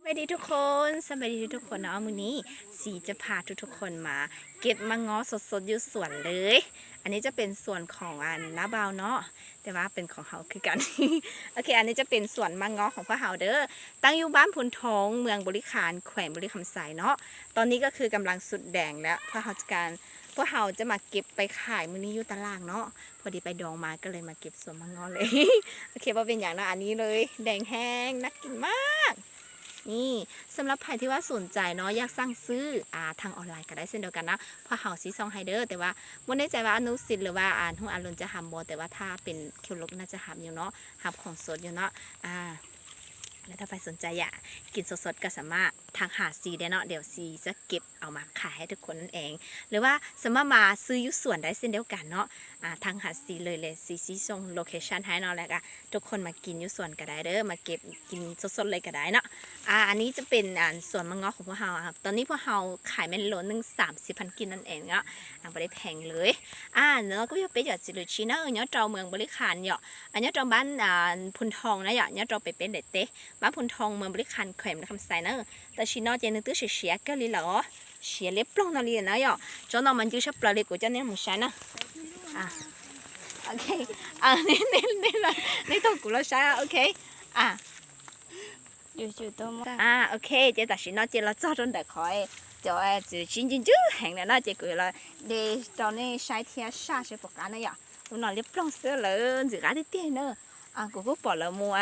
วัสดีทุกคนสวัสดีทุกคนเนาะมื้อนี้สีจะพาทุกคนมาเก็บมะง้อสดๆอยู่สวนเลย อันนี้จะเป็นส่วนของน้าเบาเนาะแต่ว่าเป็นของเฮาคือกัน โอเคอันนี้จะเป็นสวนมะง้อของพ่อเฮาเด้อตั้งอยู่บ้านพุนทองเมืองบริขารแขวงบริคำไสเนาะตอนนี้ก็คือกำลังสุดแดงแล้วพ่อเฮาจะมาเก็บไปขายมื้อนี้อยู่ตลาดเนาะพอดีไปดองมาก็เลยมาเก็บสวนมะง้อเลย โอเคว่าเป็นอย่างนั้นอันนี้เลยแดงแห้งน่ากินมากนี่สำหรับใครที่ว่าสนใจเนาะอยากสั่งซื้อทางออนไลน์ก็ได้เช่นเดียวกันนะเพราะเฮาซีซองไฮเดอร์แต่ว่าไม่แน่ใจว่าอนุสิทธิ์หรือว่าทุกอันลุนจะทำบ่แต่ว่าถ้าเป็นเคียวลบน่าจะทำอยู่เนาะทำของสดอยู่เนาะแล้วถ้าใครสนใจอยากกินสดๆก็สามารถทางหาซีได้เนาะเดี๋ยวซีจะเก็บเอามาขายให้ทุกคนนั่นเองหรือว่าสามารถมาซื้อยุส่วนได้เช่นเดียวกันเนาะทางหาซีเลยซีส่งโลเคชั่นให้เนาะแล้วก็ทุกคนมากินยุส่วนก็ได้เด้อมาเก็บกินสดๆเลยก็ได้เนาะอันนี้จะเป็นส่วนมะง้อของพวกเราครับตอนนี้พวกเราขายเป็นโลนึง30,000กินนั่นเองเนาะไม่ได้แพงเลยแล้วก็จะไปหยอดสิลุชีเนาะเนาะเราเมืองบริขารเนาะอันนี้เราบ้านพุนทองนะเนาะเราไปเป็นเด็ดเต้บ้านพุนทองเมืองบริขารแขวงคำไซเนาะแต่ชีนอเจนึกตื้อเสียก็เลยเหรอเสียเล็บปล้องนั่นเลยนะเนาะจนเรามันจะชอบปลาเล็กกูจะเนี่ยมึงใช่นะโอเคนี่ต้องกูแล้วใช่โอเคอยู่ตัวมั้งโอเคเจ๊แต่ชีนอเจเราจ้าจนแต่คอยจะจริงแห่งนั้นนะเจ๊กูเราเดี๋ยวตอนนี้ใช้เทียชาใช้ปากกาเนี่ยตัวน้องเล็บปล้องเสื้อเลยจะการที่เตี้ยเนอะกูก็ปล่อยละมัว